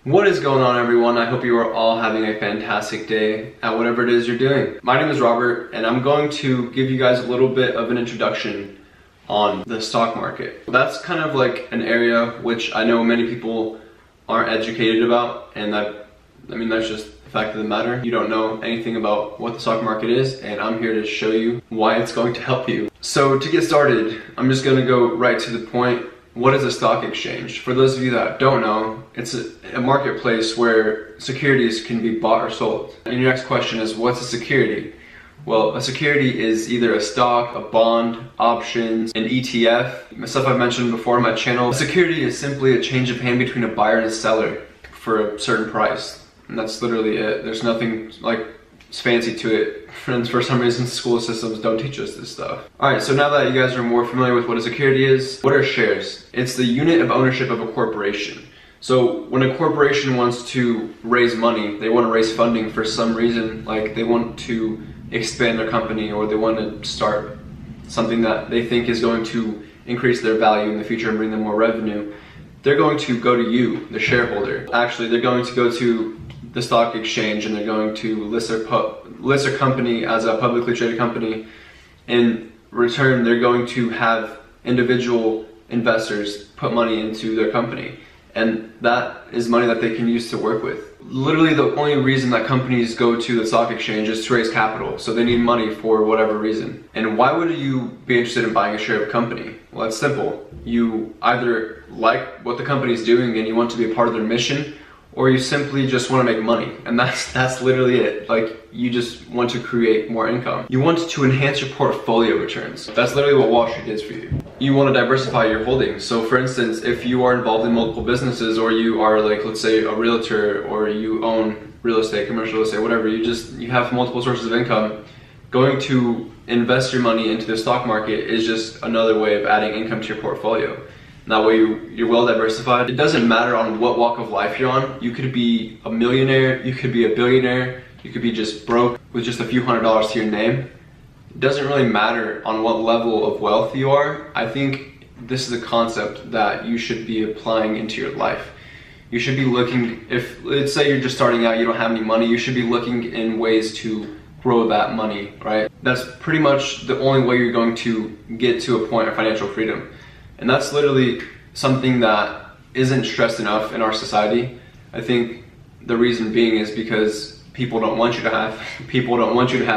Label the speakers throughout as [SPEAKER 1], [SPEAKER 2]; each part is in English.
[SPEAKER 1] What is going on, everyone? I hope you are all having a fantastic day at whatever it is you're doing. My name is Robert, and I'm going to give you guys a little bit of an introduction on the stock market. That's kind of like an area which I know many people aren't educated about, and that's just the fact of the matter. You don't know anything about what the stock market is, and I'm here to show you why it's going to help you. So to get started, I'm just going to go right to the point. What is a stock exchange? For those of you that don't know, it's a marketplace where securities can be bought or sold. And your next question is, what's a security? Well, a security is either a stock, a bond, options, an ETF, stuff I've mentioned before on my channel. A security is simply a change of hand between a buyer and a seller for a certain price. And that's literally it. There's nothing like fancy to it. And for some reason, school systems don't teach us this stuff. Alright, so now that you guys are more familiar with what a security is, what are shares? It's the unit of ownership of a corporation. So when a corporation wants to raise money, they want to raise funding for some reason, like they want to expand their company or they want to start something that they think is going to increase their value in the future and bring them more revenue, they're going to go to you, the shareholder. Actually, they're going to go to the stock exchange and they're going to list their company as a publicly traded company. In return, they're going to have individual investors put money into their company, and that is money that they can use to work with. Literally the only reason that companies go to the stock exchange is to raise capital, so they need money for whatever reason. And why would you be interested in buying a share of a company? Well, it's simple. You either like what the company is doing and you want to be a part of their mission, or you simply just want to make money. And that's literally it. Like, you just want to create more income. You want to enhance your portfolio returns. That's literally what Wall Street is for you. You want to diversify your holdings. So for instance, if you are involved in multiple businesses, or you are, like, let's say a realtor, or you own real estate, commercial real estate, whatever, you have multiple sources of income, going to invest your money into the stock market is just another way of adding income to your portfolio. That way you're well diversified. It doesn't matter on what walk of life you're on. You could be a millionaire, you could be a billionaire, you could be just broke with just a few $100s to your name. It doesn't really matter on what level of wealth you are. I think this is a concept that you should be applying into your life. You should be looking, if let's say you're just starting out, you don't have any money, you should be looking in ways to grow that money, right? That's pretty much the only way you're going to get to a point of financial freedom. And that's literally something that isn't stressed enough in our society. I think the reason being is because people don't want you to have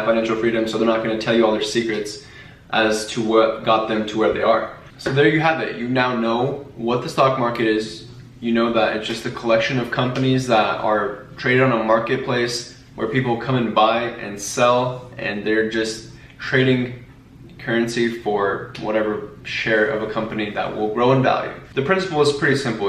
[SPEAKER 1] financial freedom, so they're not going to tell you all their secrets as to what got them to where they are. So there you have it. You now know what the stock market is. You know that it's just a collection of companies that are traded on a marketplace where people come and buy and sell, and they're just trading currency for whatever share of a company that will grow in value. The principle is pretty simple.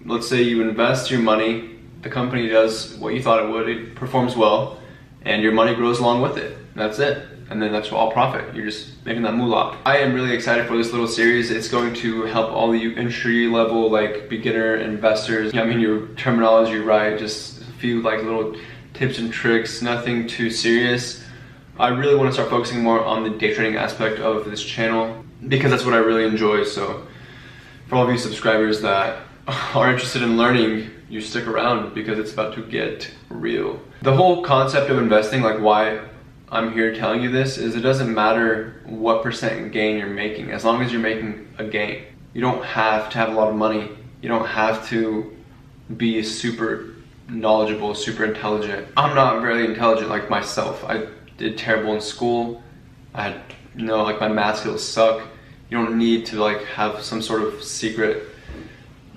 [SPEAKER 1] Let's say you invest your money, the company does what you thought it would, it performs well, and your money grows along with it. That's it. And then that's all profit. You're just making that moolah. I am really excited for this little series. It's going to help all you entry level, like beginner investors. I mean, your terminology right, just a few like little tips and tricks, nothing too serious. I really want to start focusing more on the day trading aspect of this channel because that's what I really enjoy. So for all of you subscribers that are interested in learning, you stick around because it's about to get real. The whole concept of investing, like why I'm here telling you this, is it doesn't matter what percent gain you're making, as long as you're making a gain. You don't have to have a lot of money. You don't have to be super knowledgeable, super intelligent. I'm not very intelligent like myself. I did terrible in school. I had, like my math skills suck. You don't need to like have some sort of secret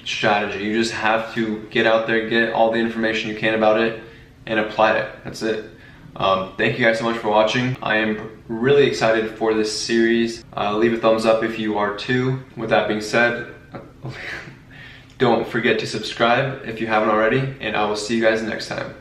[SPEAKER 1] strategy. You just have to get out there, get all the information you can about it, and apply it. That's it. Thank you guys so much for watching. I am really excited for this series. Leave a thumbs up if you are too. With that being said, don't forget to subscribe if you haven't already, and I will see you guys next time.